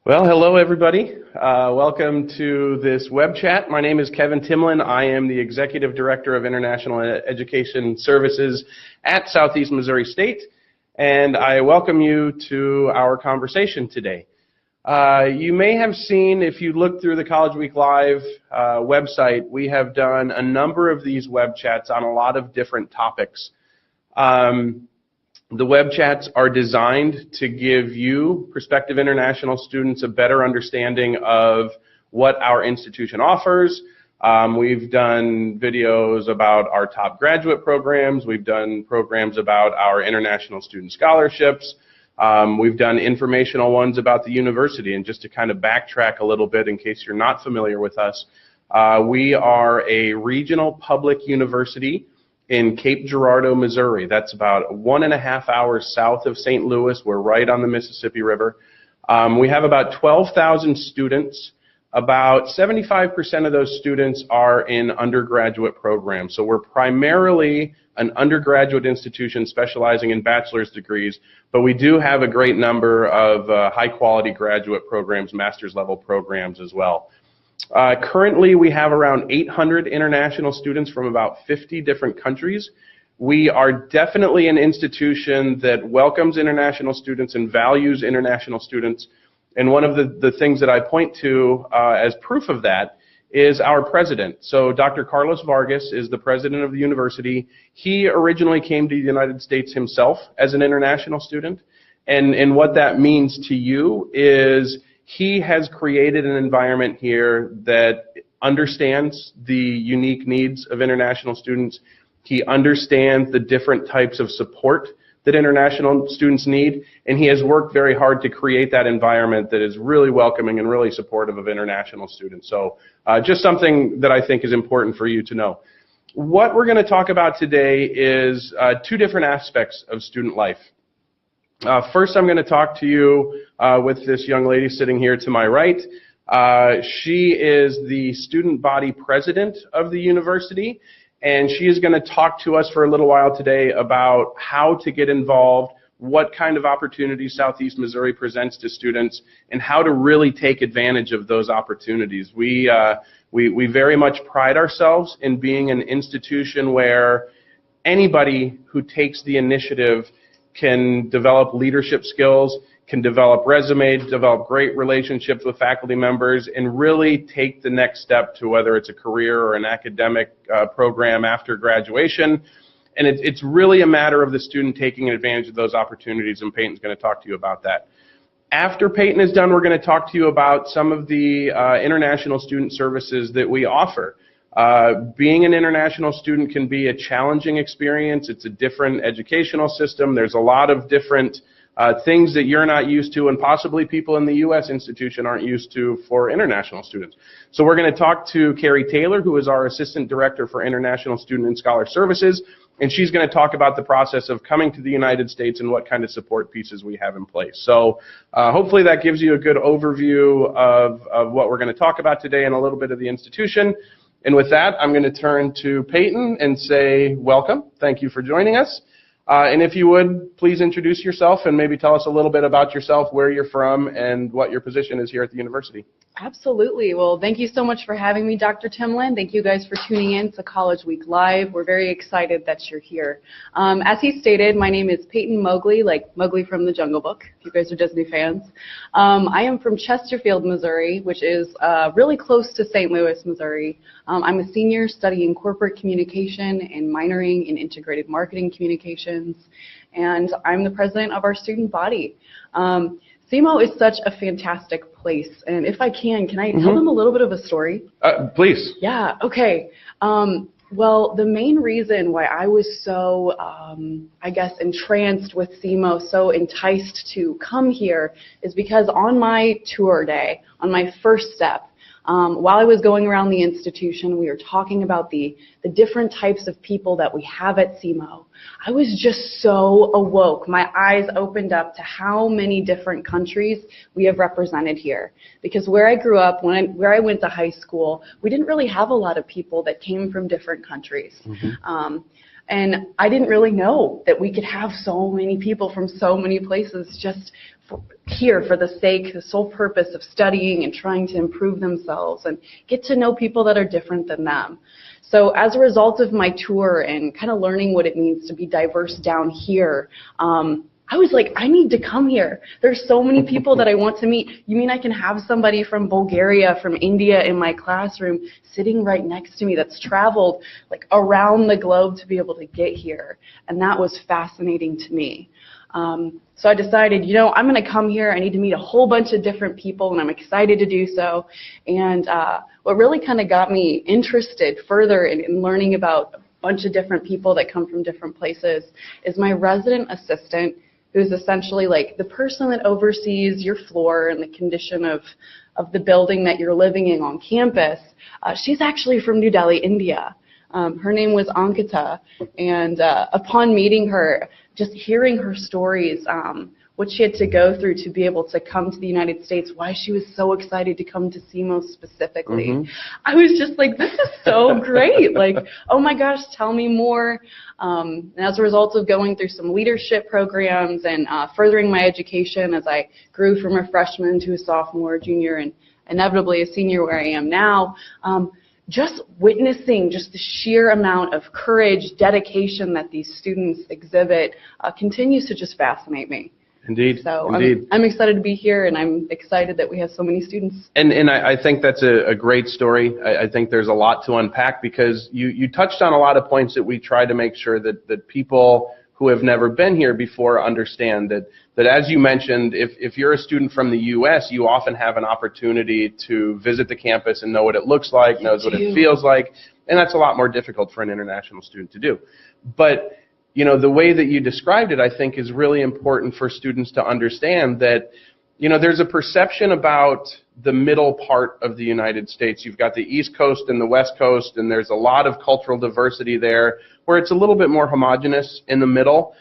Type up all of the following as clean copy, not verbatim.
Well, hello everybody. Welcome to this web chat. My name is Kevin Timlin. I am the Executive Director of International Education Services at Southeast Missouri State, and I welcome you to our conversation today. You may have seen, if you look through the College Week Live website, we have done a number of these web chats on a lot of different topics. The web chats are designed to give you, prospective international students, a better understanding of what our institution offers. We've done videos about our top graduate programs. We've done programs about our international student scholarships. We've done informational ones about the university. And just to kind of backtrack a little bit in case you're not familiar with us, we are a regional public university in Cape Girardeau, Missouri. That's about 1.5 hours south of St. Louis. We're right on the Mississippi River. We have about 12,000 students. About 75% of those students are in undergraduate programs. So we're primarily an undergraduate institution specializing in bachelor's degrees, but we do have a great number of high-quality graduate programs, master's level programs as well. Currently, we have around 800 international students from about 50 different countries. We are definitely an institution that welcomes international students and values international students. And one of the things that I point to as proof of that is our president. So Dr. Carlos Vargas is the president of the university. He originally came to the United States himself as an international student. And what that means to you is he has created an environment here that understands the unique needs of international students. He understands the different types of support that international students need, and he has worked very hard to create that environment that is really welcoming and really supportive of international students. So just something that I think is important for you to know. What we're going to talk about today is two different aspects of student life. First, I'm going to talk to you with this young lady sitting here to my right. She is the student body president of the university, and she is going to talk to us for a little while today about how to get involved, what kind of opportunities Southeast Missouri presents to students, and how to really take advantage of those opportunities. We very much pride ourselves in being an institution where anybody who takes the initiative can develop leadership skills, can develop resumes, develop great relationships with faculty members, and really take the next step to whether it's a career or an academic program after graduation. And it's really a matter of the student taking advantage of those opportunities, and Peyton's going to talk to you about that. After Peyton is done, we're going to talk to you about some of the international student services that we offer. Being an international student can be a challenging experience. It's a different educational system. There's a lot of different things that you're not used to, and possibly people in the U.S. institution aren't used to for international students. So we're going to talk to Carrie Taylor, who is our Assistant Director for International Student and Scholar Services, and she's going to talk about the process of coming to the United States and what kind of support pieces we have in place. So hopefully that gives you a good overview of what we're going to talk about today and a little bit of the institution. And with that, I'm going to turn to Peyton and say welcome. Thank you for joining us. And if you would, please introduce yourself and maybe tell us a little bit about yourself, where you're from, and what your position is here at the university. Absolutely. Well, thank you so much for having me, Dr. Timlin. Thank you guys for tuning in to College Week Live. We're very excited that you're here. As he stated, my name is Peyton Mowgli, like Mowgli from the Jungle Book, if you guys are Disney fans. I am from Chesterfield, Missouri, which is really close to St. Louis, Missouri. I'm a senior studying corporate communication and minoring in integrated marketing communications, and I'm the president of our student body. SEMO is such a fantastic place, and if I can I tell them a little bit of a story? Please. Yeah, okay. Well, the main reason why I was so, I guess, entranced with SEMO, so enticed to come here, is because on my tour day, on my first step, while I was going around the institution, we were talking about the the different types of people that we have at SEMO, I was just so awoke. My eyes opened up to how many different countries we have represented here. Because where I grew up, where I went to high school, we didn't really have a lot of people that came from different countries. And I didn't really know that we could have so many people from so many places just here for the sole purpose of studying and trying to improve themselves and get to know people that are different than them. So as a result of my tour and kind of learning what it means to be diverse down here, I was like, I need to come here. There's so many people that I want to meet. You mean I can have somebody from Bulgaria, from India in my classroom sitting right next to me that's traveled like around the globe to be able to get here? And that was fascinating to me. So I decided, you know, I'm going to come here. I need to meet a whole bunch of different people, and I'm excited to do so. And what really kind of got me interested further in learning about a bunch of different people that come from different places is my resident assistant, who's essentially like the person that oversees your floor and the condition of the building that you're living in on campus. She's actually from New Delhi, India. Her name was Ankita, and upon meeting her, just hearing her stories, what she had to go through to be able to come to the United States, why she was so excited to come to SEMO specifically. I was just like, this is so great. Like, oh my gosh, tell me more. And as a result of going through some leadership programs and furthering my education as I grew from a freshman to a sophomore, junior, and inevitably a senior where I am now, just witnessing just the sheer amount of courage, dedication that these students exhibit continues to just fascinate me. Indeed. So Indeed. I'm excited to be here, and I'm excited that we have so many students. And I think that's a great story. I think there's a lot to unpack because you touched on a lot of points that we try to make sure that people who have never been here before understand that as you mentioned, if you're a student from the U.S., you often have an opportunity to visit the campus and know what it looks like, knows what it feels like, and that's a lot more difficult for an international student to do. But you know, the way that you described it, I think, is really important for students to understand that, you know, there's a perception about the middle part of the United States. You've got the East Coast and the West Coast, and there's a lot of cultural diversity there, where it's a little bit more homogeneous in the middle.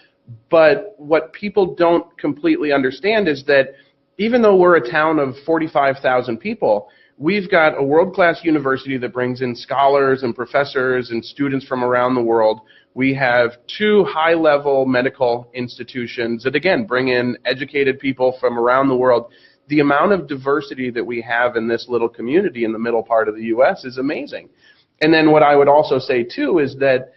But what people don't completely understand is that even though we're a town of 45,000 people, we've got a world-class university that brings in scholars and professors and students from around the world. We have 2 high-level medical institutions that, again, bring in educated people from around the world. The amount of diversity that we have in this little community in the middle part of the U.S. is amazing. And then what I would also say, too, is that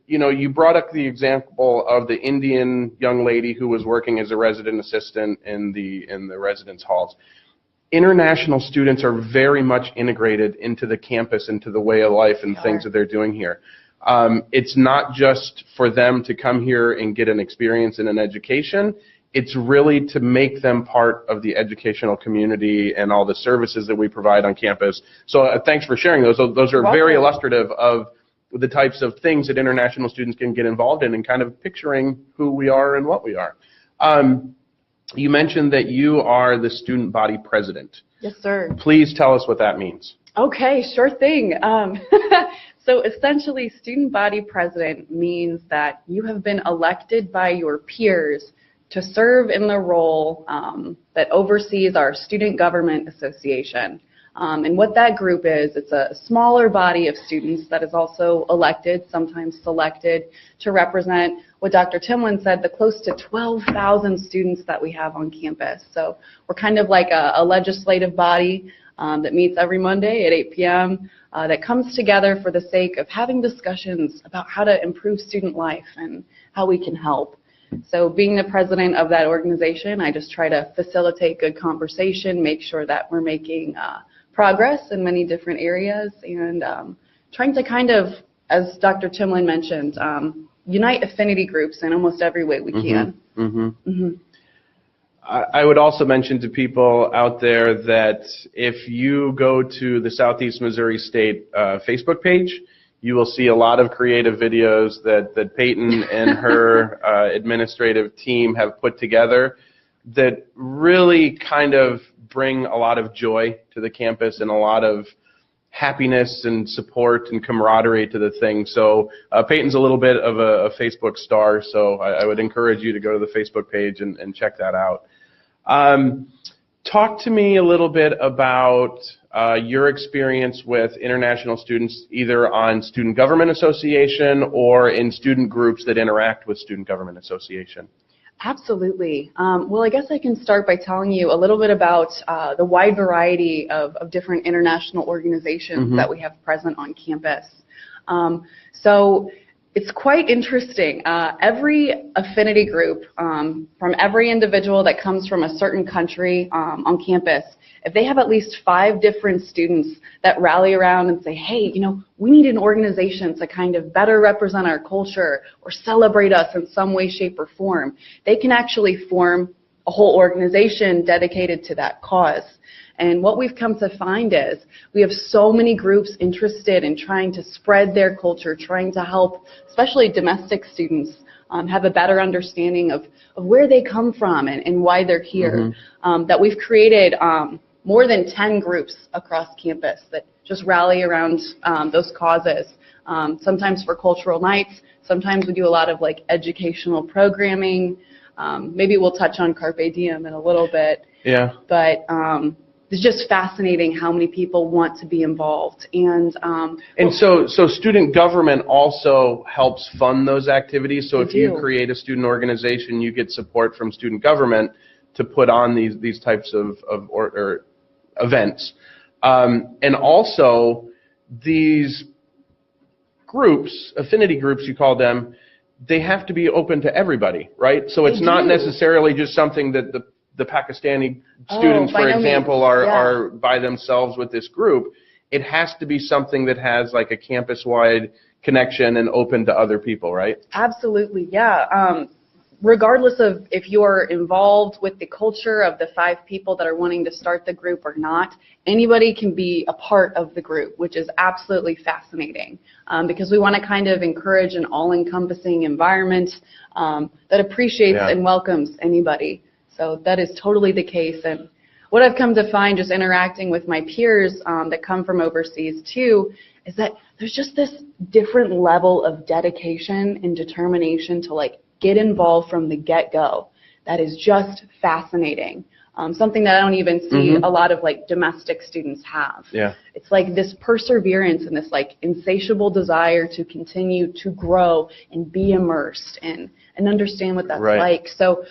you know, you brought up the example of the Indian young lady who was working as a resident assistant in the residence halls. International students are very much integrated into the campus, into the way of life and things that they're doing here. It's not just for them to come here and get an experience and an education. It's really to make them part of the educational community and all the services that we provide on campus. So thanks for sharing those. Those are very illustrative of the types of things that international students can get involved in and kind of picturing who we are and what we are. You mentioned that you are the student body president. Yes, sir. Please tell us what that means. Okay, sure thing. So essentially, student body president means that you have been elected by your peers to serve in the role that oversees our student government association. And what that group is, it's a smaller body of students that is also elected, sometimes selected, to represent what Dr. Timlin said, the close to 12,000 students that we have on campus. So we're kind of like a legislative body that meets every Monday at 8 p.m. That comes together for the sake of having discussions about how to improve student life and how we can help. So being the president of that organization, I just try to facilitate good conversation, make sure that we're making progress in many different areas, and trying to kind of, as Dr. Timlin mentioned, unite affinity groups in almost every way we can. I would also mention to people out there that if you go to the Southeast Missouri State Facebook page, you will see a lot of creative videos that Peyton and her administrative team have put together that really kind of bring a lot of joy to the campus and a lot of happiness and support and camaraderie to the thing. So Peyton's a little bit of a Facebook star, so I would encourage you to go to the Facebook page and check that out. Talk to me a little bit about your experience with international students, either on Student Government Association or in student groups that interact with Student Government Association. Absolutely. Well, I guess I can start by telling you a little bit about the wide variety of different international organizations that we have present on campus. So it's quite interesting. Every affinity group from every individual that comes from a certain country on campus, if they have at least 5 different students that rally around and say, hey, you know, we need an organization to kind of better represent our culture or celebrate us in some way, shape, or form, they can actually form a whole organization dedicated to that cause. And what we've come to find is we have so many groups interested in trying to spread their culture, trying to help, especially domestic students, have a better understanding of where they come from and why they're here, that we've created more than 10 groups across campus that just rally around those causes. Sometimes for cultural nights, sometimes we do a lot of like educational programming. Maybe we'll touch on Carpe Diem in a little bit. Yeah. But it's just fascinating how many people want to be involved. And so student government also helps fund those activities. So if you create a student organization, you get support from student government to put on these types of events. And also these groups, affinity groups you call them, they have to be open to everybody, right? So it's not necessarily just something that the Pakistani students, for example, are by themselves with this group. It has to be something that has like a campus-wide connection and open to other people, right? Absolutely, yeah. Regardless of if you're involved with the culture of the 5 people that are wanting to start the group or not, anybody can be a part of the group, which is absolutely fascinating because we want to kind of encourage an all-encompassing environment that appreciates and welcomes anybody. So that is totally the case. And what I've come to find just interacting with my peers that come from overseas too is that there's just this different level of dedication and determination to like get involved from the get-go. That is just fascinating. Something that I don't even see a lot of like domestic students have. Yeah. It's like this perseverance and this like insatiable desire to continue to grow and be immersed and understand what that's like. So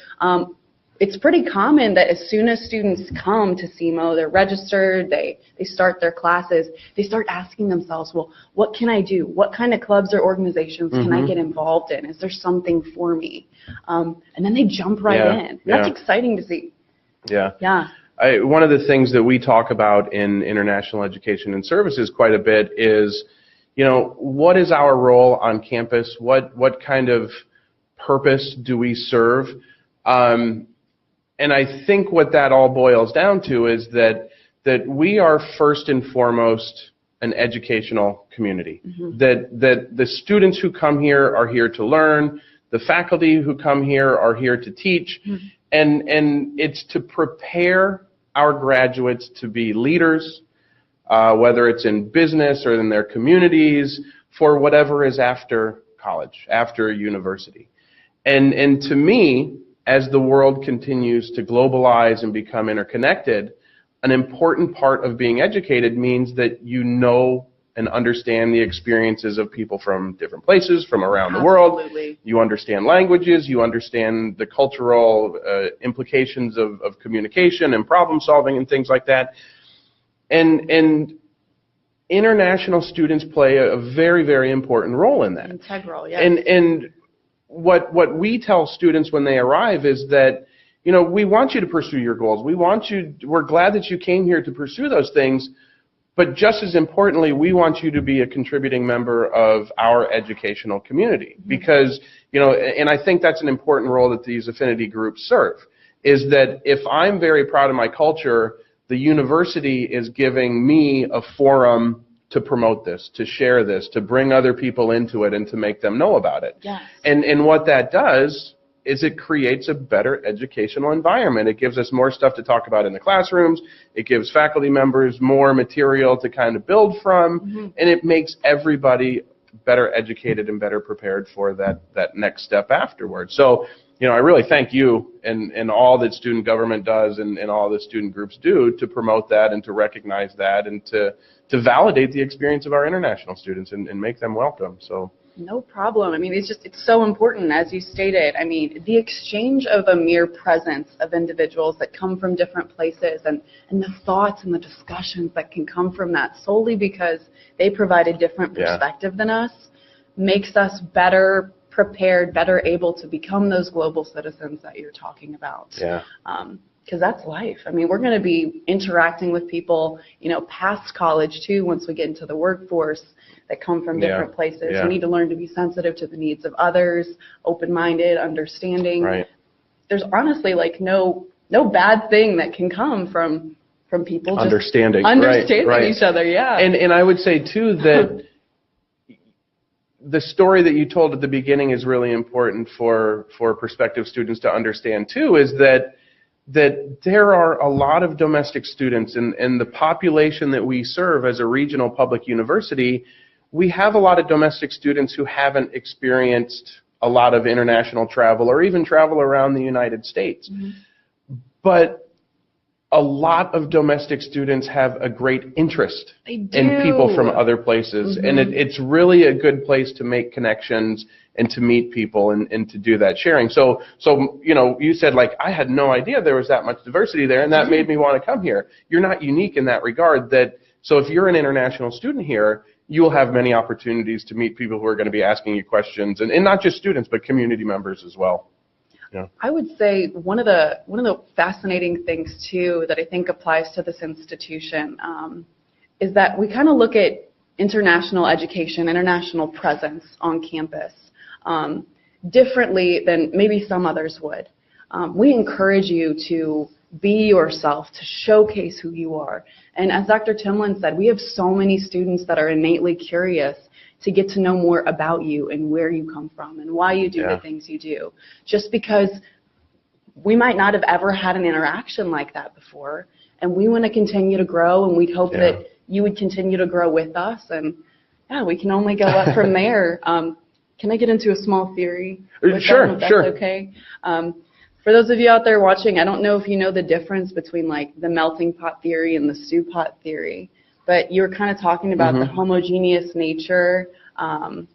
it's pretty common that as soon as students come to SEMO, they're registered, they start their classes, they start asking themselves, well, what can I do? What kind of clubs or organizations can I get involved in? Is there something for me? And then they jump right in. That's exciting to see. Yeah. One of the things that we talk about in international education and services quite a bit is, you know, what is our role on campus? What kind of purpose do we serve? And I think what that all boils down to is that we are first and foremost an educational community. That the students who come here are here to learn, the faculty who come here are here to teach, and it's to prepare our graduates to be leaders, whether it's in business or in their communities, for whatever is after college, after university. And to me, as the world continues to globalize and become interconnected, an important part of being educated means that you know and understand the experiences of people from different places, from around the world. You understand languages, you understand the cultural implications of communication and problem solving and things like that. And international students play a very, very important role in that. Integral, yes. And what we tell students when they arrive is that, you know, we want you to pursue your goals. We're glad that you came here to pursue those things, but just as importantly, we want you to be a contributing member of our educational community. Because, you know, and I think that's an important role that these affinity groups serve, is that if I'm very proud of my culture, the university is giving me a forum to promote this, to share this, to bring other people into it and to make them know about it. Yes. And what that does is it creates a better educational environment. It gives us more stuff to talk about in the classrooms. It gives faculty members more material to kind of build from, and it makes everybody better educated and better prepared for that next step afterwards. So, you know, I really thank you and all that student government does and all that student groups do to promote that and to recognize that and to validate the experience of our international students and make them welcome. So. No problem. I mean, it's so important, as you stated. I mean, the exchange of a mere presence of individuals that come from different places and the thoughts and the discussions that can come from that solely because they provide a different perspective than us makes us better prepared, better able to become those global citizens that you're talking about. Yeah. Because that's life. I mean, we're going to be interacting with people, you know, past college too, once we get into the workforce, that come from different places. We need to learn to be sensitive to the needs of others, open-minded, understanding. Right. There's honestly like no bad thing that can come from people just understanding each other. Yeah. And I would say too that the story that you told at the beginning is really important for prospective students to understand too, is that there are a lot of domestic students in the population that we serve as a regional public university. We have a lot of domestic students who haven't experienced a lot of international travel or even travel around the United States. But a lot of domestic students have a great interest in people from other places. And it's really a good place to make connections and to meet people and to do that sharing. So you know, you said like, I had no idea there was that much diversity there, and that made me want to come here. You're not unique in that regard. So if you're an international student here, you'll have many opportunities to meet people who are going to be asking you questions, and not just students, but community members as well. Yeah. I would say one of the fascinating things too that I think applies to this institution is that we kind of look at international education, international presence on campus differently than maybe some others would. We encourage you to be yourself, to showcase who you are. And as Dr. Timlin said, we have so many students that are innately curious to get to know more about you and where you come from and why you do the things you do. Just because we might not have ever had an interaction like that before, and we want to continue to grow, and we'd hope that you would continue to grow with us, and we can only go up from there. Can I get into a small theory? Sure, if that's okay? For those of you out there watching, I don't know if you know the difference between like the melting pot theory and the stew pot theory, but you were kind of talking about the homogeneous nature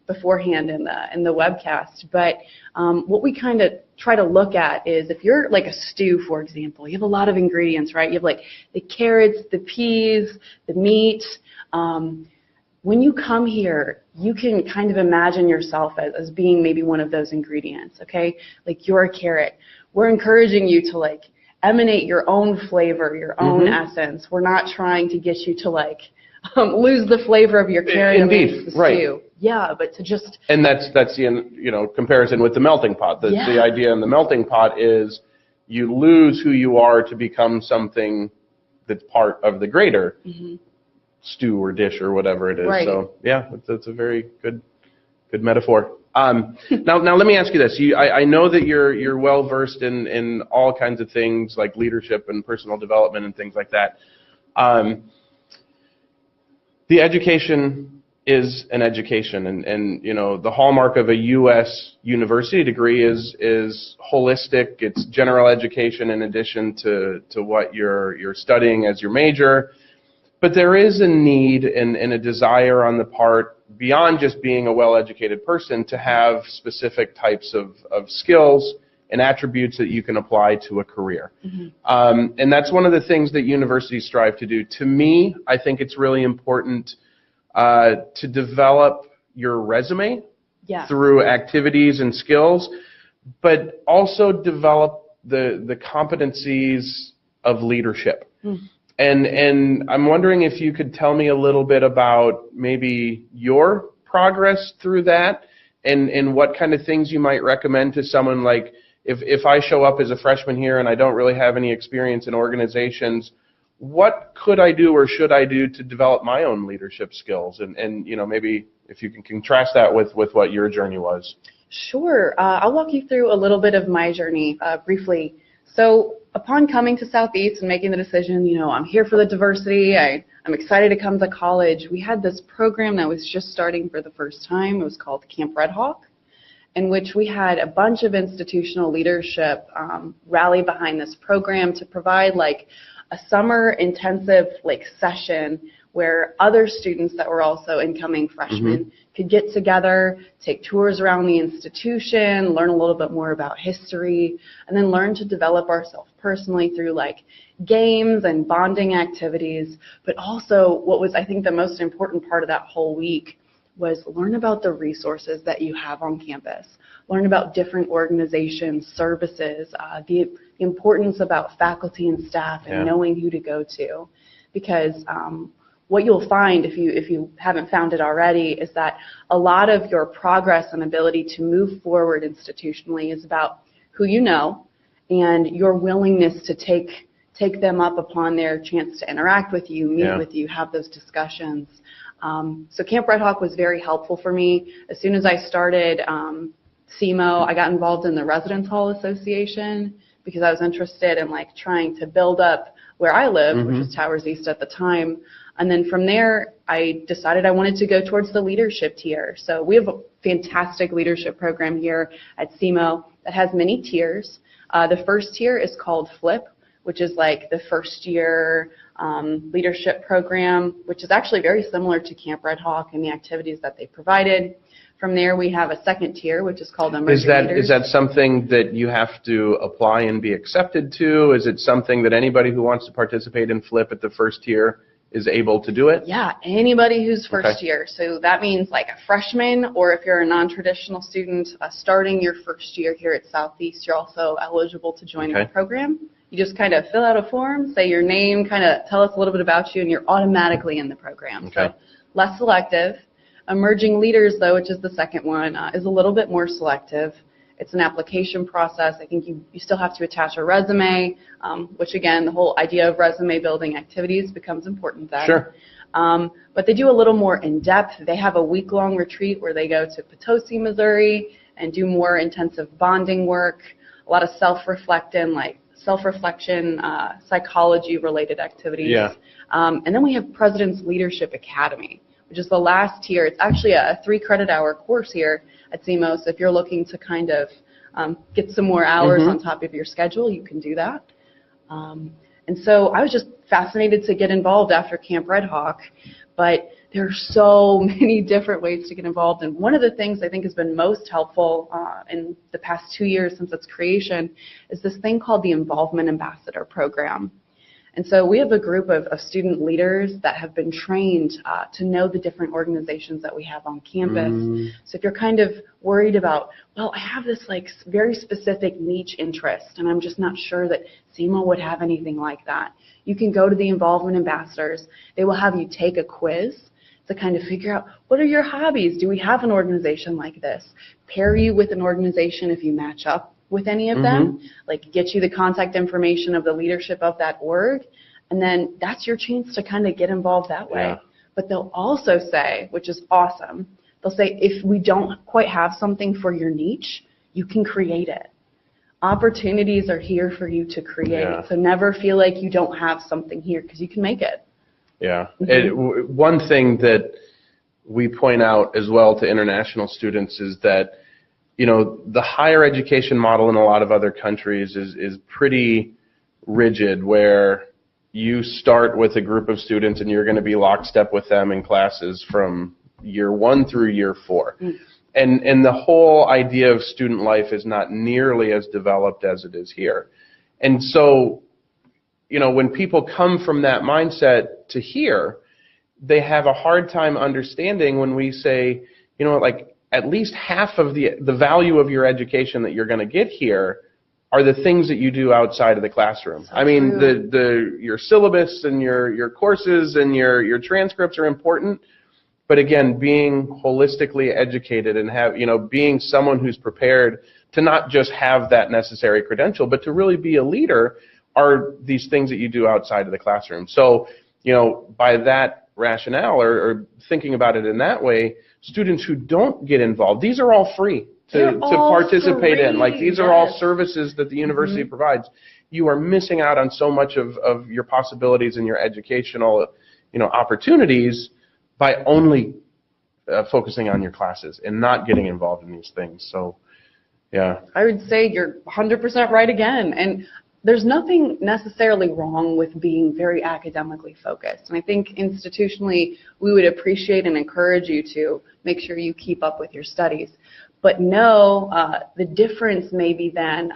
beforehand in the webcast. But what we kind of try to look at is if you're like a stew, for example, you have a lot of ingredients, right? You have like the carrots, the peas, the meat. When you come here, you can kind of imagine yourself as being maybe one of those ingredients, okay? Like you're a carrot. We're encouraging you to like emanate your own flavor, your own essence. We're not trying to get you to like lose the flavor of your carrot Indeed, the right. stew. Yeah, but to just... And that's the comparison with the melting pot. The idea in the melting pot is you lose who you are to become something that's part of the greater stew or dish or whatever it is. Right. So yeah, that's a very good metaphor. Now let me ask you this. I know that you're well versed in all kinds of things like leadership and personal development and things like that. The education is an education, and you know the hallmark of a U.S. university degree is holistic. It's general education in addition to what you're studying as your major. But there is a need and a desire on the part, beyond just being a well-educated person, to have specific types of skills and attributes that you can apply to a career. And that's one of the things that universities strive to do. To me, I think it's really important to develop your resume through activities and skills, but also develop the competencies of leadership. And I'm wondering if you could tell me a little bit about maybe your progress through that and what kind of things you might recommend to someone. Like if I show up as a freshman here and I don't really have any experience in organizations, what could I do or should I do to develop my own leadership skills? And you know, maybe if you can contrast that with what your journey was. Sure. I'll walk you through a little bit of my journey briefly. So upon coming to Southeast and making the decision, I'm here for the diversity, I'm excited to come to college, we had this program that was just starting for the first time. It was called Camp Red Hawk, in which we had a bunch of institutional leadership rally behind this program to provide like a summer intensive session where other students that were also incoming freshmen could get together, take tours around the institution, learn a little bit more about history, and then learn to develop ourselves personally through games and bonding activities. But also what was, I think, the most important part of that whole week was learn about the resources that you have on campus, learn about different organizations, services, the importance about faculty and staff and knowing who to go to. Because what you'll find, if you haven't found it already, is that a lot of your progress and ability to move forward institutionally is about who you know and your willingness to take them up upon their chance to interact with you, meet with you, have those discussions. So Camp Red Hawk was very helpful for me. As soon as I started SEMO, I got involved in the Residence Hall Association because I was interested in trying to build up where I lived, which was Towers East at the time. And then from there, I decided I wanted to go towards the leadership tier. So we have a fantastic leadership program here at SEMO that has many tiers. The first tier is called FLIP, which is the first year leadership program, which is actually very similar to Camp Red Hawk and the activities that they provided. From there, we have a second tier, which is called Emerging Leaders. Is that something that you have to apply and be accepted to? Is it something that anybody who wants to participate in FLIP at the first tier is able to do it? Yeah, anybody who's first year. So that means a freshman, or if you're a non-traditional student starting your first year here at Southeast, you're also eligible to join the program. You just kind of fill out a form, say your name, kind of tell us a little bit about you, and you're automatically in the program. So less selective. Emerging Leaders, though, which is the second one, is a little bit more selective. It's an application process. I think you still have to attach a resume, which again, the whole idea of resume building activities becomes important then. Sure. But they do a little more in-depth. They have a week-long retreat where they go to Potosi, Missouri, and do more intensive bonding work, a lot of self-reflection, psychology-related activities. Yeah. And then we have President's Leadership Academy, which is the last tier. It's actually a 3-credit-hour course here at SEMO, so if you're looking to kind of get some more hours on top of your schedule, you can do that. And so I was just fascinated to get involved after Camp Red Hawk, but there are so many different ways to get involved, and one of the things I think has been most helpful in the past 2 years since its creation is this thing called the Involvement Ambassador Program. And so we have a group of student leaders that have been trained to know the different organizations that we have on campus. So if you're kind of worried about, well, I have this very specific niche interest and I'm just not sure that SEMO would have anything like that, you can go to the Involvement Ambassadors. They will have you take a quiz to kind of figure out, what are your hobbies? Do we have an organization like this? Pair you with an organization if you match up with any of them, get you the contact information of the leadership of that org, and then that's your chance to kind of get involved that way. But they'll also say, which is awesome, they'll say, if we don't quite have something for your niche, you can create it. Opportunities are here for you to create, so never feel like you don't have something here, because you can make it. One thing that we point out as well to international students is that the higher education model in a lot of other countries is pretty rigid, where you start with a group of students and you're going to be lockstep with them in classes from year 1 through year 4. And the whole idea of student life is not nearly as developed as it is here. And so, when people come from that mindset to here, they have a hard time understanding when we say, at least half of the value of your education that you're going to get here are the things that you do outside of the classroom. I mean, your syllabus and your courses and your transcripts are important, but again, being holistically educated and being someone who's prepared to not just have that necessary credential, but to really be a leader are these things that you do outside of the classroom. So, by that rationale or thinking about it in that way, students who don't get involved, these are all free. to participate in. Like, these are all yes. services that the university provides. You are missing out on so much of your possibilities and your educational, opportunities by only focusing on your classes and not getting involved in these things. So, yeah. I would say you're 100% right again. And there's nothing necessarily wrong with being very academically focused. And I think institutionally, we would appreciate and encourage you to make sure you keep up with your studies. But no, the difference maybe than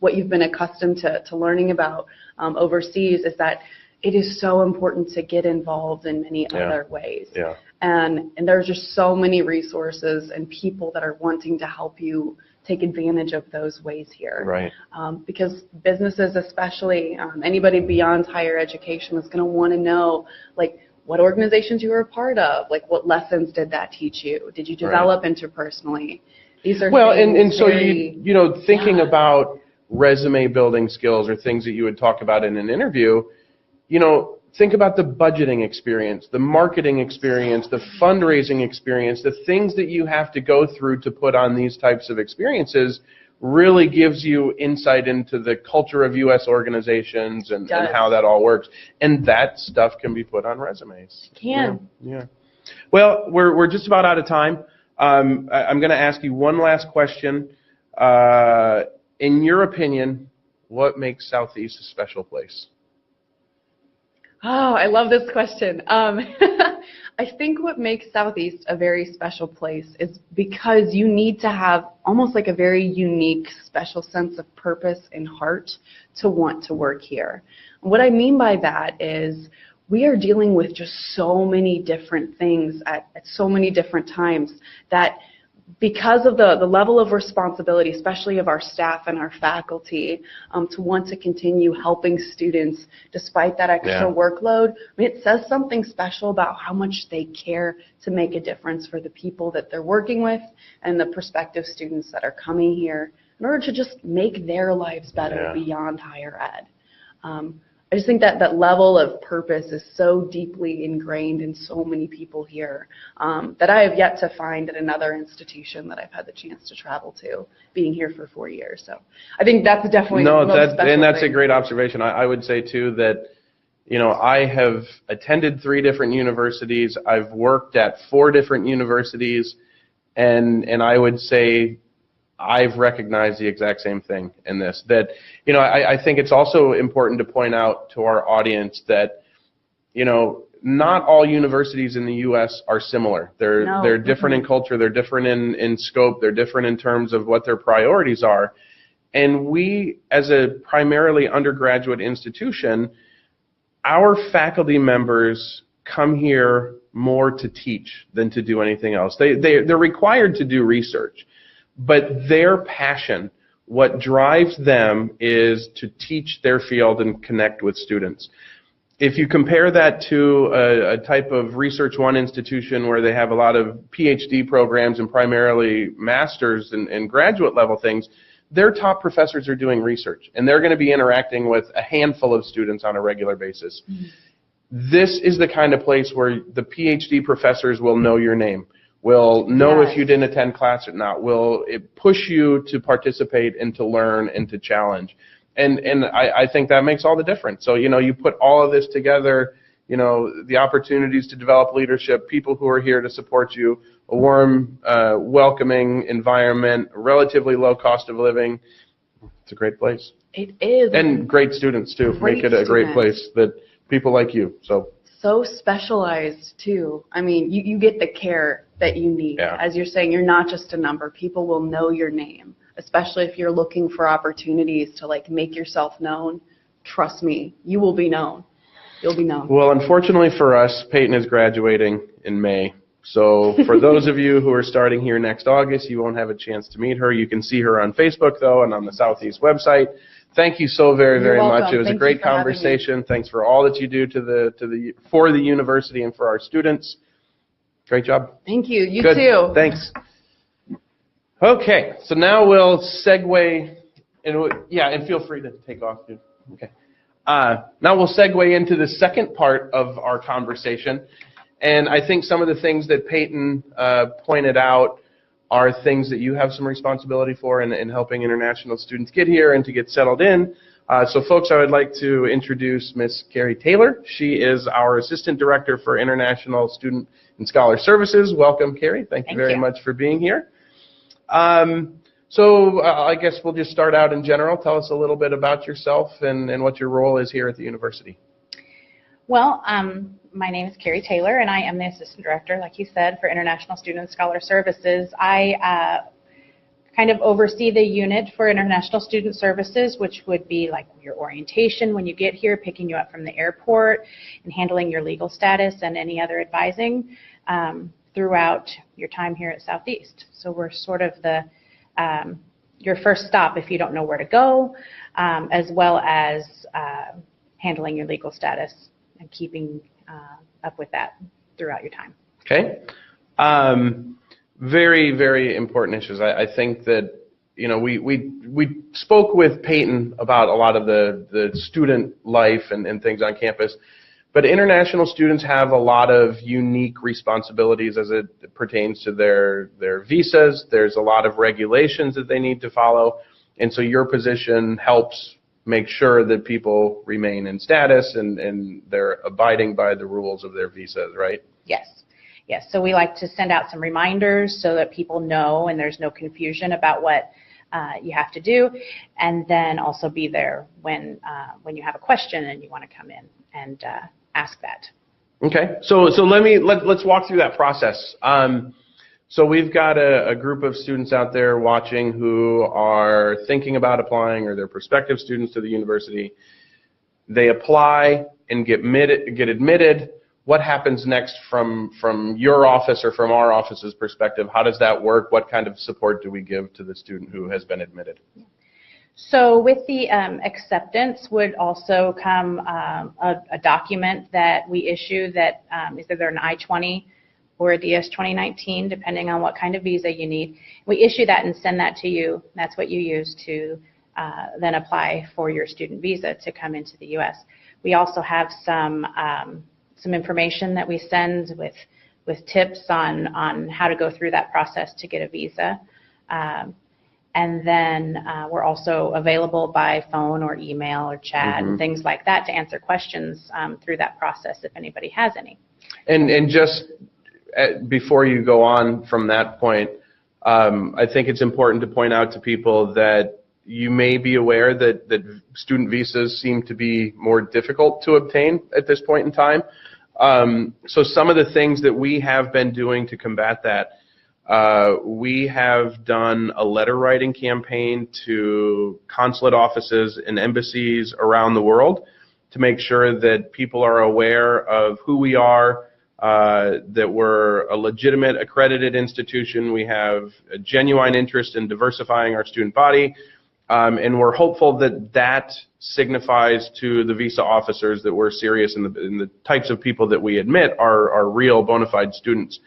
what you've been accustomed to learning about overseas is that it is so important to get involved in many other ways. Yeah. And there's just so many resources and people that are wanting to help you take advantage of those ways here. Right. Because businesses especially, anybody beyond higher education is going to want to know, like, what organizations you were a part of, like what lessons did that teach you? Did you develop interpersonally? These are and so thinking about resume building skills or things that you would talk about in an interview, think about the budgeting experience, the marketing experience, the fundraising experience, the things that you have to go through to put on these types of experiences really gives you insight into the culture of U.S. organizations and how that all works. And that stuff can be put on resumes. It can. Yeah. Well, we're just about out of time. I'm going to ask you one last question. In your opinion, what makes Southeast a special place? Oh, I love this question. I think what makes Southeast a very special place is because you need to have almost like a very unique, special sense of purpose and heart to want to work here. What I mean by that is we are dealing with just so many different things at so many different times that because of the level of responsibility, especially of our staff and our faculty, to want to continue helping students despite that extra workload, it says something special about how much they care to make a difference for the people that they're working with and the prospective students that are coming here in order to just make their lives better beyond higher ed. I just think that that level of purpose is so deeply ingrained in so many people here that I have yet to find at another institution that I've had the chance to travel to, being here for 4 years. So I think that's definitely the most special that's thing. a great observation. I would say too that I have attended 3 different universities. I've worked at 4 different universities, and I would say I've recognized the exact same thing in this, that, I think it's also important to point out to our audience that, not all universities in the U.S. are similar. They're different in culture, they're different in scope, they're different in terms of what their priorities are. And we, as a primarily undergraduate institution, our faculty members come here more to teach than to do anything else. They're required to do research. But their passion, what drives them is to teach their field and connect with students. If you compare that to a type of Research One institution where they have a lot of PhD programs and primarily master's and graduate level things, their top professors are doing research, and they're going to be interacting with a handful of students on a regular basis. This is the kind of place where the PhD professors will know your name, will know if you didn't attend class or not, will it push you to participate and to learn and to challenge. And I think that makes all the difference. So, you put all of this together, the opportunities to develop leadership, people who are here to support you, a warm, welcoming environment, a relatively low cost of living. It's a great place. It is. And great students, too. Make it a great place that people like you. So specialized, too. I mean, you get the care that you need. As you're saying, you're not just a number. People will know your name, especially if you're looking for opportunities to, make yourself known. Trust me, you will be known. You'll be known. Well, unfortunately for us, Peyton is graduating in May. So for those of you who are starting here next August, you won't have a chance to meet her. You can see her on Facebook, though, and on the Southeast website. Thank you so very, very much. It was a great conversation. Thanks for all that you do for the university and for our students. Great job. Thank you. You too. Thanks. Okay, so now we'll segue, and feel free to take off, dude. Okay. Now we'll segue into the second part of our conversation, and I think some of the things that Peyton pointed out are things that you have some responsibility for in helping international students get here and to get settled in. So folks, I would like to introduce Ms. Carrie Taylor. She is our Assistant Director for International Student and Scholar Services. Welcome, Carrie. Thank you very much for being here. So I guess we'll just start out in general. Tell us a little bit about yourself and what your role is here at the university. Well, my name is Carrie Taylor, and I am the Assistant Director, like you said, for International Student and Scholar Services. I kind of oversee the unit for International Student Services, which would be like your orientation when you get here, picking you up from the airport, and handling your legal status and any other advising throughout your time here at Southeast. So we're sort of the your first stop if you don't know where to go, as well as handling your legal status and keeping up with that throughout your time. Okay. Very, very important issues. I think that, you know, we spoke with Peyton about a lot of the student life and things on campus, but international students have a lot of unique responsibilities as it pertains to their visas. There's a lot of regulations that they need to follow, and so your position helps make sure that people remain in status and they're abiding by the rules of their visas, right? Yes. Yes. So we like to send out some reminders so that people know and there's no confusion about what you have to do, and then also be there when you have a question and you want to come in and ask that. Okay. So let's walk through that process. So we've got a group of students out there watching who are thinking about applying, or they're prospective students to the university. They apply and get admitted. What happens next from your office or from our office's perspective? How does that work? What kind of support do we give to the student who has been admitted? So with the acceptance would also come a document that we issue that is either an I-20 or a DS-2019, depending on what kind of visa you need. We issue that and send that to you. That's what you use to then apply for your student visa to come into the U.S. We also have some information that we send with tips on how to go through that process to get a visa. And then we're also available by phone or email or chat and things like that to answer questions through that process if anybody has any. And just before you go on from that point, I think it's important to point out to people that you may be aware that student visas seem to be more difficult to obtain at this point in time. So some of the things that we have been doing to combat that, we have done a letter writing campaign to consulate offices and embassies around the world to make sure that people are aware of who we are, that we're a legitimate accredited institution. We have a genuine interest in diversifying our student body, and we're hopeful that that signifies to the visa officers that we're serious in the types of people that we admit are real bona fide students.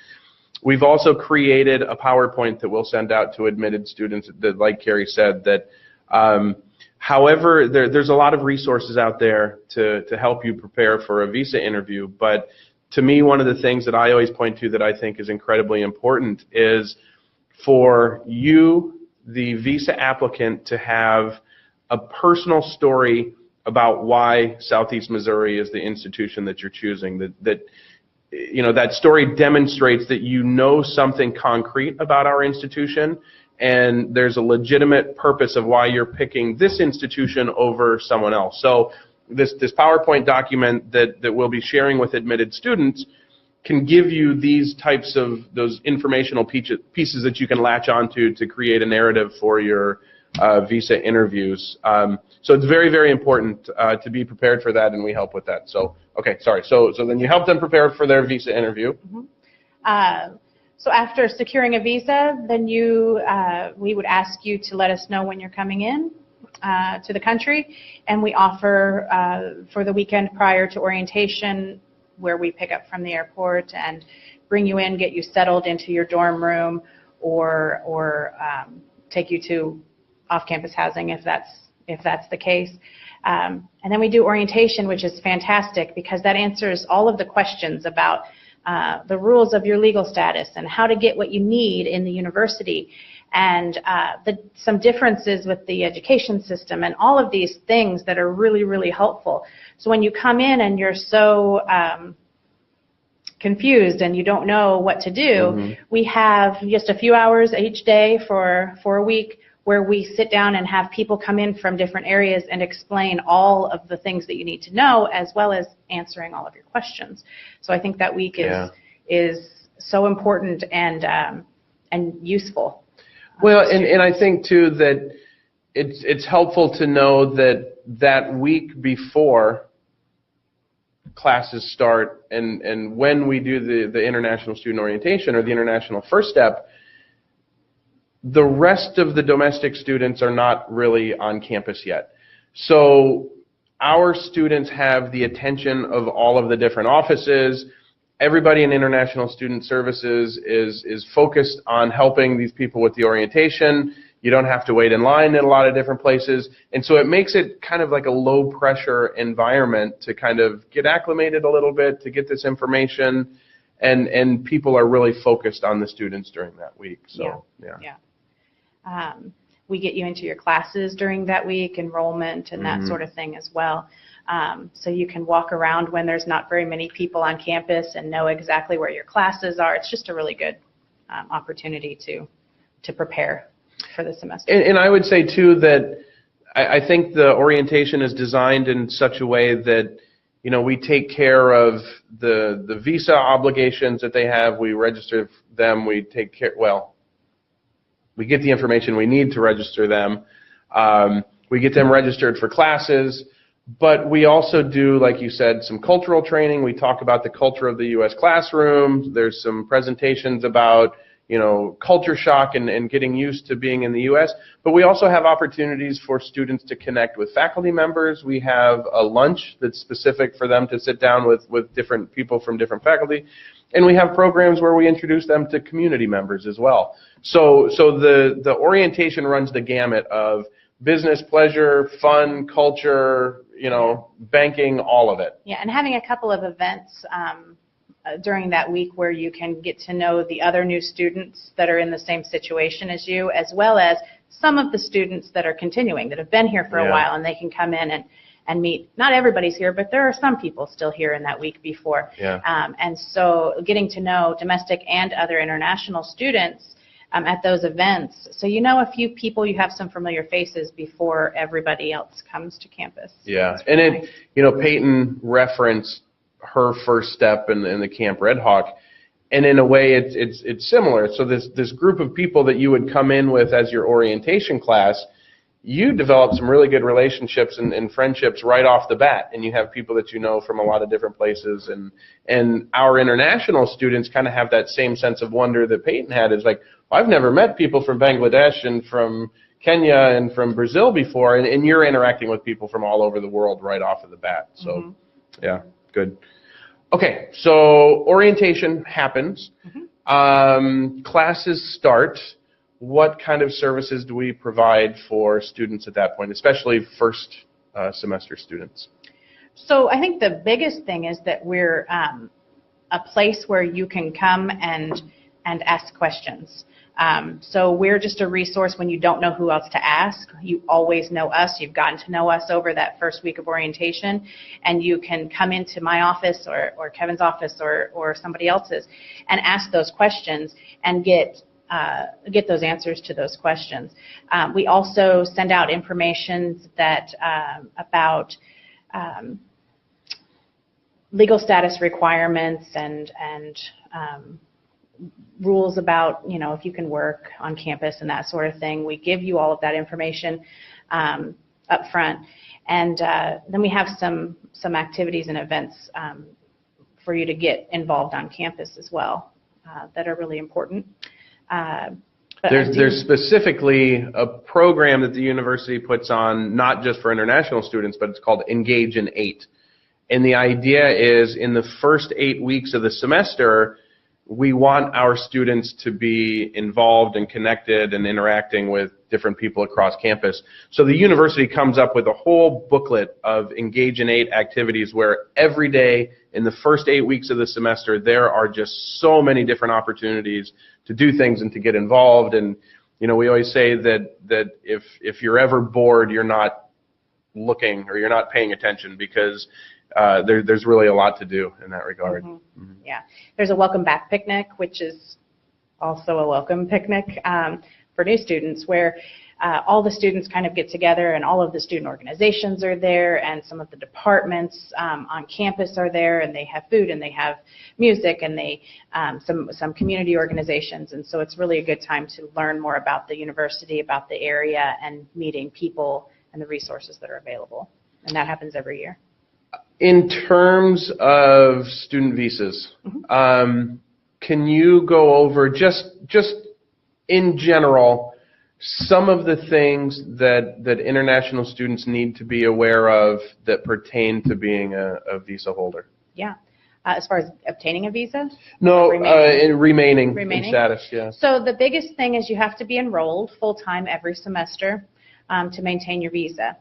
We've also created a PowerPoint that we'll send out to admitted students that, like Carrie said, that however, there's a lot of resources out there to help you prepare for a visa interview, but to me, one of the things that I always point to that I think is incredibly important is for you, the visa applicant, to have a personal story about why Southeast Missouri is the institution that you're choosing. That you know, that story demonstrates that you know something concrete about our institution, and there's a legitimate purpose of why you're picking this institution over someone else. So this PowerPoint document that we'll be sharing with admitted students can give you these types of those informational pieces that you can latch onto to create a narrative for your visa interviews. So it's very, very important to be prepared for that, and we help with that. So, okay, sorry. So then you help them prepare for their visa interview. So after securing a visa, then we would ask you to let us know when you're coming in to the country, and we offer for the weekend prior to orientation, where we pick up from the airport and bring you in, get you settled into your dorm room, or take you to off-campus housing if that's the case. And then we do orientation, which is fantastic because that answers all of the questions about the rules of your legal status and how to get what you need in the university, and some differences with the education system, and all of these things that are really, really helpful. So when you come in and you're so confused and you don't know what to do, we have just a few hours each day for a week where we sit down and have people come in from different areas and explain all of the things that you need to know, as well as answering all of your questions. So I think that week is so important and useful. Well, and I think too that it's helpful to know that that week before classes start and when we do the international student orientation or the international first step, the rest of the domestic students are not really on campus yet. So our students have the attention of all of the different offices. Everybody in International Student Services is focused on helping these people with the orientation. You don't have to wait in line in a lot of different places. And so it makes it kind of like a low pressure environment to kind of get acclimated a little bit, to get this information, and people are really focused on the students during that week. So we get you into your classes during that week, enrollment and that sort of thing as well. So you can walk around when there's not very many people on campus and know exactly where your classes are. It's just a really good opportunity to prepare for the semester. And I would say too that I think the orientation is designed in such a way that, you know, we take care of the visa obligations that they have. We register them. We take care, well, we get the information we need to register them. We get them registered for classes. But we also do, like you said, some cultural training. We talk about the culture of the U.S. classroom. There's some presentations about, you know, culture shock and getting used to being in the U.S. But we also have opportunities for students to connect with faculty members. We have a lunch that's specific for them to sit down with different people from different faculty. And we have programs where we introduce them to community members as well. So the orientation runs the gamut of business, pleasure, fun, culture, you know, banking, all of it. Yeah, and having a couple of events during that week where you can get to know the other new students that are in the same situation as you, as well as some of the students that are continuing, that have been here for a while, and they can come in and meet. Not everybody's here, but there are some people still here in that week before. And so getting to know domestic and other international students at those events. So you know a few people, you have some familiar faces before everybody else comes to campus. Yeah, and it, you know, Peyton referenced her first step in the Camp Red Hawk, and in a way it's similar. So this group of people that you would come in with as your orientation class, you develop some really good relationships and friendships right off the bat, and you have people that you know from a lot of different places, and our international students kind of have that same sense of wonder that Peyton had. Is like, I've never met people from Bangladesh and from Kenya and from Brazil before, and you're interacting with people from all over the world right off of the bat. So yeah, good. Okay, so orientation happens. Classes start. What kind of services do we provide for students at that point, especially first semester students? So I think the biggest thing is that we're a place where you can come and ask questions. So we're just a resource when you don't know who else to ask. You always know us. You've gotten to know us over that first week of orientation, and you can come into my office or Kevin's office or somebody else's and ask those questions and get those answers to those questions. We also send out information that about legal status requirements and rules about, you know, if you can work on campus and that sort of thing. We give you all of that information up front, and then we have some activities and events for you to get involved on campus as well that are really important. There's specifically a program that the university puts on, not just for international students, but it's called Engage in 8. And the idea is in the first 8 weeks of the semester, we want our students to be involved and connected and interacting with different people across campus. So the university comes up with a whole booklet of Engage in 8 activities where every day in the first 8 weeks of the semester there are just so many different opportunities to do things and to get involved. And you know, we always say that if you're ever bored, you're not looking or you're not paying attention, because there's really a lot to do in that regard. Mm-hmm. Mm-hmm. Yeah, there's a welcome back picnic, which is also a welcome picnic for new students, where all the students kind of get together and all of the student organizations are there and some of the departments on campus are there, and they have food and they have music and they some community organizations, and so it's really a good time to learn more about the university, about the area, and meeting people and the resources that are available, and that happens every year. In terms of student visas, Mm-hmm. Can you go over just in general some of the things that international students need to be aware of that pertain to being a visa holder? Yeah. As far as obtaining a visa? No, remaining in status, yeah. So the biggest thing is you have to be enrolled full-time every semester to maintain your visa.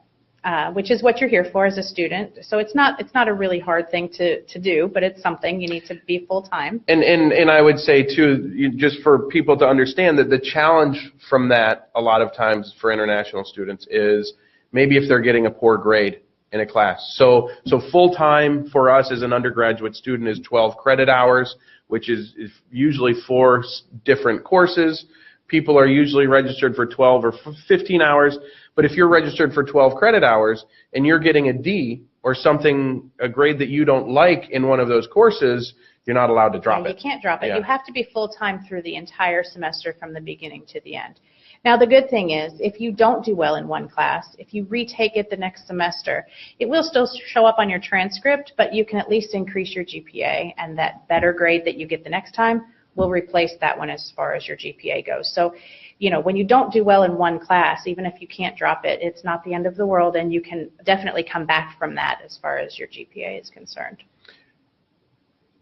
Which is what you're here for as a student. So it's not a really hard thing to do, but it's something you need to be full time. And I would say too, just for people to understand that the challenge from that a lot of times for international students is maybe if they're getting a poor grade in a class. So full time for us as an undergraduate student is 12 credit hours, which is usually 4 different courses. People are usually registered for 12 or 15 hours. But if you're registered for 12 credit hours and you're getting a D or something, a grade that you don't like in one of those courses, you're not allowed to drop it. You can't drop it. Yeah. You have to be full-time through the entire semester from the beginning to the end. Now, the good thing is, if you don't do well in one class, if you retake it the next semester, it will still show up on your transcript, but you can at least increase your GPA, and that better grade that you get the next time will replace that one as far as your GPA goes. So, you know, when you don't do well in one class, even if you can't drop it, it's not the end of the world, and you can definitely come back from that as far as your GPA is concerned.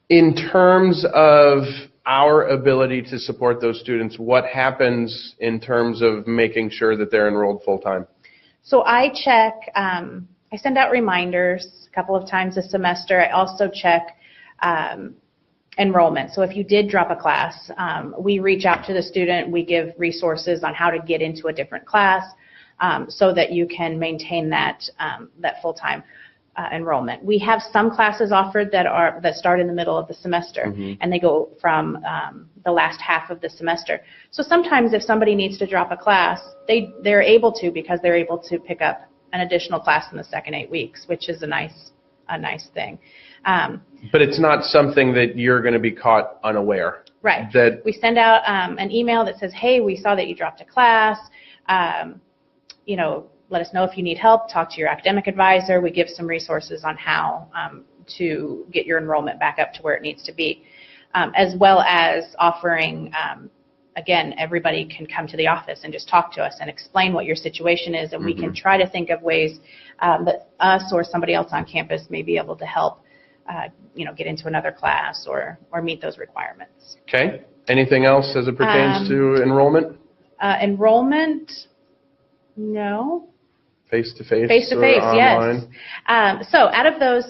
In terms of our ability to support those students, what happens in terms of making sure that they're enrolled full-time? So I check, I send out reminders a couple of times a semester. I also check enrollment. So if you did drop a class, we reach out to the student, we give resources on how to get into a different class so that you can maintain that, that full-time enrollment. We have some classes offered that start in the middle of the semester, mm-hmm. and they go from the last half of the semester. So sometimes if somebody needs to drop a class, they're able to, because they're able to pick up an additional class in the second 8 weeks, which is a nice thing. But it's not something that you're going to be caught unaware. Right. That we send out an email that says, hey, we saw that you dropped a class. You know, let us know if you need help. Talk to your academic advisor. We give some resources on how to get your enrollment back up to where it needs to be, as well as offering, again, everybody can come to the office and just talk to us and explain what your situation is, and mm-hmm. we can try to think of ways that us or somebody else on campus may be able to help, you know, get into another class or meet those requirements. Okay. Anything else as it pertains to enrollment? Enrollment, no. Face-to-face? Face-to-face, yes. So out of those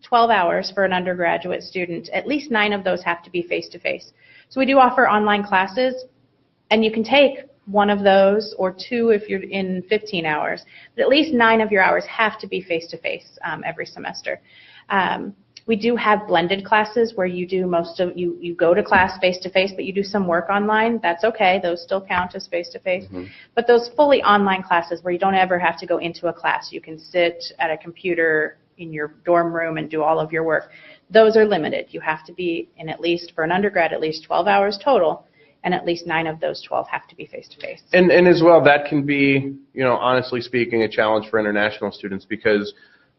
12 hours for an undergraduate student, at least 9 of those have to be face-to-face. So we do offer online classes, and you can take 1 of those or 2 if you're in 15 hours. But at least 9 of your hours have to be face-to-face every semester. We do have blended classes where you do you go to class face-to-face, but you do some work online. That's okay. Those still count as face-to-face. Mm-hmm. But those fully online classes where you don't ever have to go into a class, you can sit at a computer in your dorm room and do all of your work, those are limited. You have to be in, at least for an undergrad, at least 12 hours total, and at least 9 of those 12 have to be face-to-face. And as well, that can be, you know, honestly speaking, a challenge for international students, because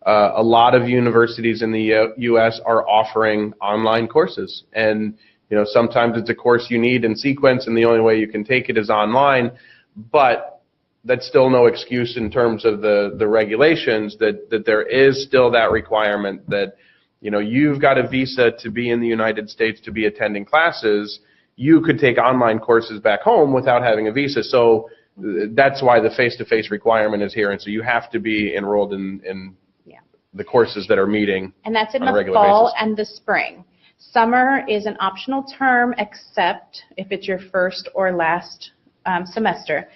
a lot of universities in the U.S. are offering online courses, and you know, sometimes it's a course you need in sequence, and the only way you can take it is online. But that's still no excuse in terms of the regulations that there is still that requirement that You know, you've got a visa to be in the United States to be attending classes. You could take online courses back home without having a visa. So that's why the face-to-face requirement is here. And so you have to be enrolled in the courses that are meeting. And that's in on a the regular fall basis. and the spring. Summer is an optional term, except if it's your first or last semester.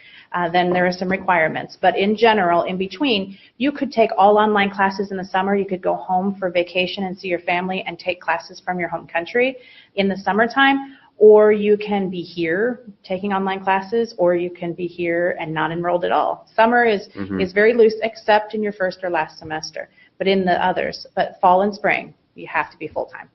Then there are some requirements. But in general, in between, you could take all online classes in the summer. You could go home for vacation and see your family and take classes from your home country in the summertime. Or you can be here taking online classes, or you can be here and not enrolled at all. Summer is very loose, except in your first or last semester. But in the others, but fall and spring, you have to be full-time.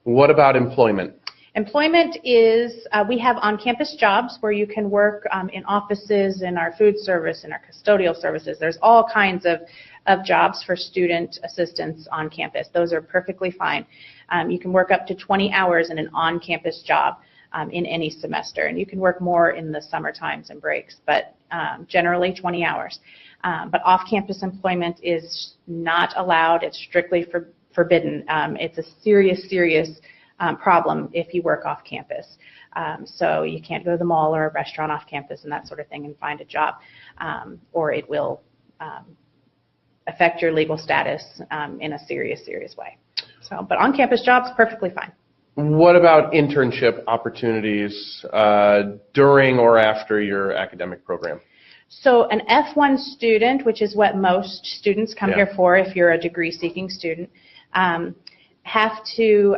What about employment? Employment is, we have on-campus jobs where you can work in offices, in our food service, in our custodial services. There's all kinds of jobs for student assistants on campus. Those are perfectly fine. You can work up to 20 hours in an on-campus job in any semester, and you can work more in the summer times and breaks, but generally 20 hours. But off-campus employment is not allowed. It's strictly forbidden. It's a serious problem if you work off campus. So you can't go to the mall or a restaurant off campus and that sort of thing and find a job, or it will affect your legal status in a serious way. So, but on-campus jobs, perfectly fine. What about internship opportunities during or after your academic program? So an F1 student, which is what most students come here for if you're a degree-seeking student, have to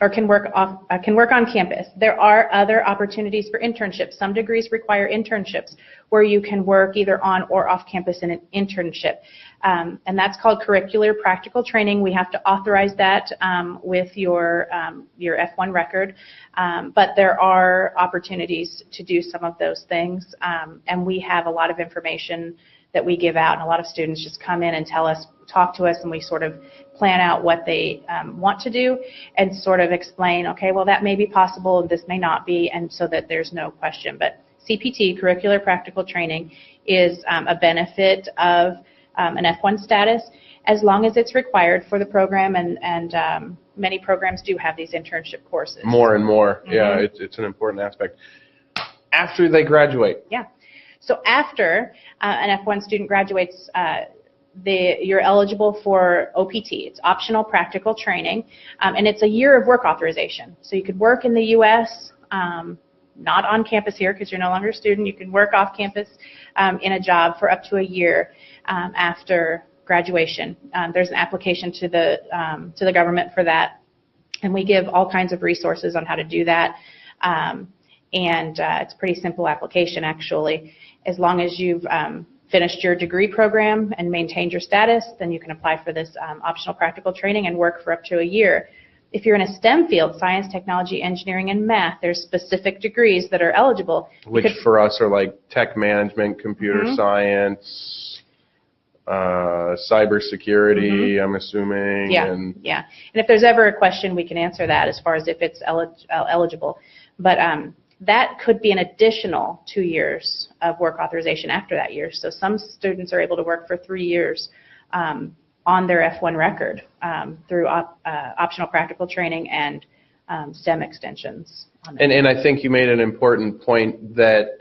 or can work on campus. There are other opportunities for internships. Some degrees require internships where you can work either on or off campus in an internship. And that's called curricular practical training. We have to authorize that with your F1 record. But there are opportunities to do some of those things. And we have a lot of information that we give out, and a lot of students just come in and talk to us, and we sort of plan out what they want to do and sort of explain, okay, well, that may be possible and this may not be, and so that there's no question. But CPT, curricular practical training, is a benefit of an F1 status as long as it's required for the program, and many programs do have these internship courses. More and more, yeah, it's an important aspect. After they graduate. Yeah. So after an F1 student graduates, you're eligible for OPT. It's optional practical training, and it's a year of work authorization. So you could work in the U.S., not on campus here because you're no longer a student. You can work off campus in a job for up to a year after graduation. There's an application to the government for that, and we give all kinds of resources on how to do that. And it's a pretty simple application, actually. As long as you've finished your degree program and maintained your status, then you can apply for this optional practical training and work for up to a year. If you're in a STEM field, science, technology, engineering, and math, there's specific degrees that are eligible. Which for us are like tech management, computer science, cybersecurity, I'm assuming. Yeah, and if there's ever a question, we can answer that as far as if it's eligible. But that could be an additional 2 years of work authorization after that year. So some students are able to work for 3 years on their F1 record through optional practical training and STEM extensions. And I think you made an important point that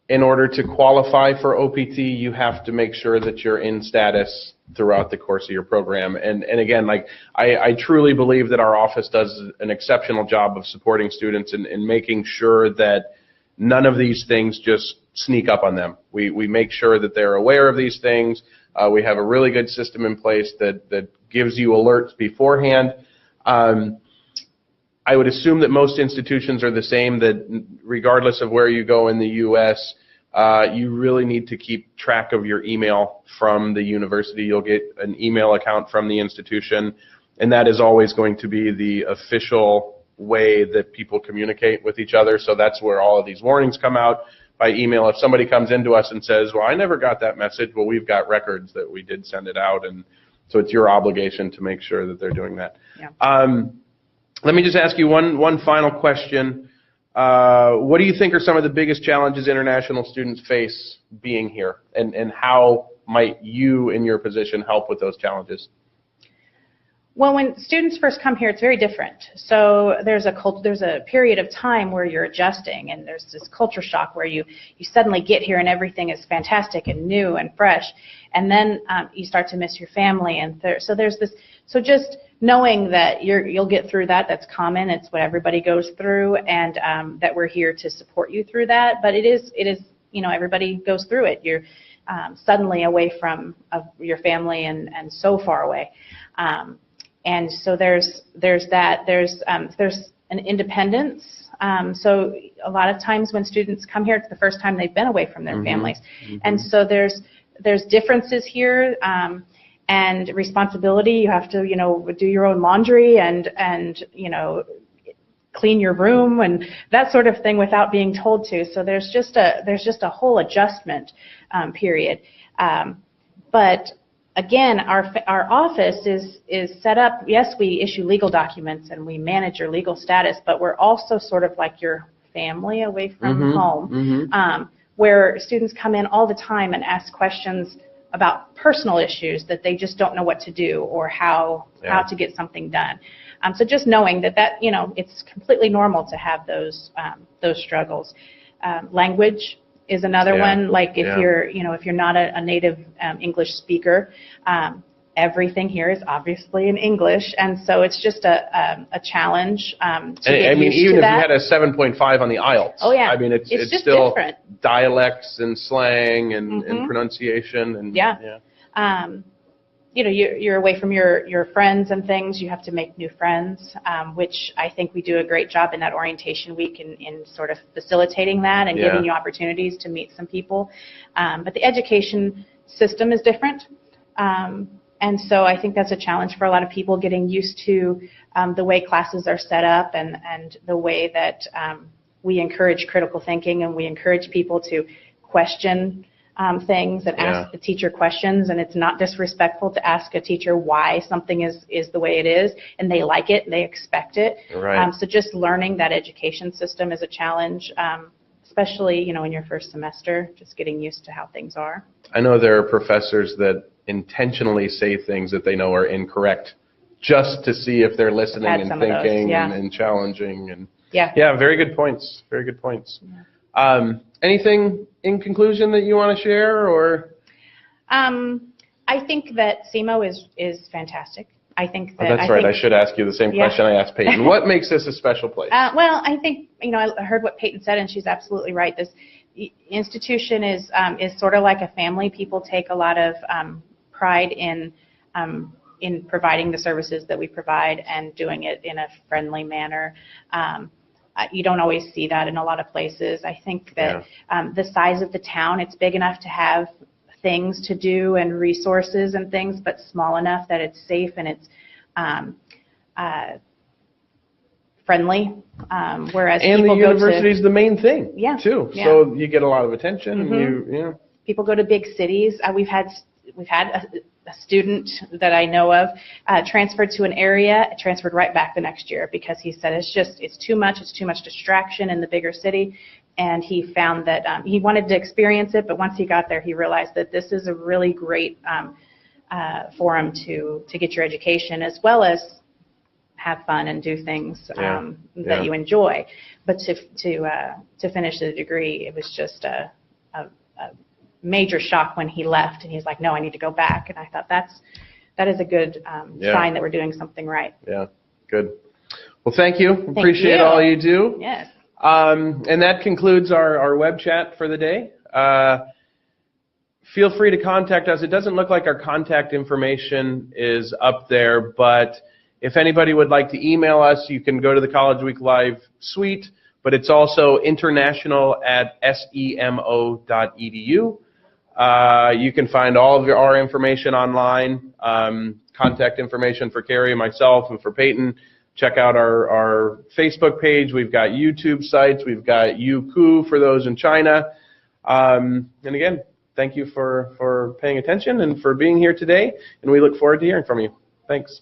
in order to qualify for OPT, you have to make sure that you're in status throughout the course of your program. And again, like I truly believe that our office does an exceptional job of supporting students and making sure that none of these things just sneak up on them. We make sure that they're aware of these things. We have a really good system in place that gives you alerts beforehand. I would assume that most institutions are the same, that regardless of where you go in the U.S., you really need to keep track of your email from the university. You'll get an email account from the institution, and that is always going to be the official way that people communicate with each other. So that's where all of these warnings come out by email. If somebody comes into us and says, well, I never got that message, well, we've got records that we did send it out, and so it's your obligation to make sure that they're doing that. Yeah. Let me just ask you one final question. What do you think are some of the biggest challenges international students face being here, and how might you, in your position, help with those challenges? Well, when students first come here, it's very different. So there's a period of time where you're adjusting, and there's this culture shock where you suddenly get here and everything is fantastic and new and fresh, and then you start to miss your family, and so there's this. So just knowing that you'll get through that, that's common. It's what everybody goes through, and that we're here to support you through that. But it is everybody goes through it. You're suddenly away from your family and so far away. And so there's that. There's an independence. So a lot of times when students come here, it's the first time they've been away from their families, and so there's differences here and responsibility. You have to do your own laundry and clean your room and that sort of thing without being told to. So there's just a whole adjustment period. But again, our office is set up. Yes, we issue legal documents and we manage your legal status, but we're also sort of like your family away from home, where students come in all the time and ask questions about personal issues that they just don't know what to do or how to get something done. So just knowing that it's completely normal to have those struggles. Language is another one. Like if you're not a native English speaker, everything here is obviously in English, and so it's just a challenge to get used even to if that. you had a 7.5 on the IELTS, I mean it's just still different. Dialects and slang and pronunciation and you're away from your friends and things. You have to make new friends, which I think we do a great job in that orientation week in sort of facilitating that and giving you opportunities to meet some people. But the education system is different. And so I think that's a challenge for a lot of people, getting used to the way classes are set up and the way that we encourage critical thinking and we encourage people to question things and ask the teacher questions, and it's not disrespectful to ask a teacher why something is the way it is, and they like it, they expect it. Right. So just learning that education system is a challenge, especially in your first semester, just getting used to how things are. I know there are professors that intentionally say things that they know are incorrect just to see if they're listening and thinking and challenging. And very good points. Very good points. Yeah. Anything in conclusion that you want to share, or? I think that SEMO is fantastic. I think that. That's right. I should ask you the same question I asked Peyton. What makes this a special place? Well, I think I heard what Peyton said, and she's absolutely right. This institution is sort of like a family. People take a lot of pride in providing the services that we provide and doing it in a friendly manner. You don't always see that in a lot of places. I think that the size of the town, it's big enough to have things to do and resources and things, but small enough that it's safe and it's friendly. Whereas and people the university is the main thing, too. Yeah. So you get a lot of attention. And people go to big cities. We've had a student that I know of transferred to an area, transferred right back the next year because he said it's too much distraction in the bigger city, and he found that he wanted to experience it, but once he got there, he realized that this is a really great forum to get your education as well as have fun and do things that you enjoy. But to finish the degree, it was just a major shock when he left, and he's like, no, I need to go back. And I thought that is a good sign that we're doing something right. Yeah, good. Well, thank you. Appreciate all you do. Yes. And that concludes our web chat for the day. Feel free to contact us. It doesn't look like our contact information is up there, but if anybody would like to email us, you can go to the College Week Live suite, but it's also international@semo.edu. You can find all of our information online, contact information for Carrie, myself, and for Peyton. Check out our Facebook page. We've got YouTube sites. We've got Youku for those in China. And again, thank you for paying attention and for being here today, and we look forward to hearing from you. Thanks.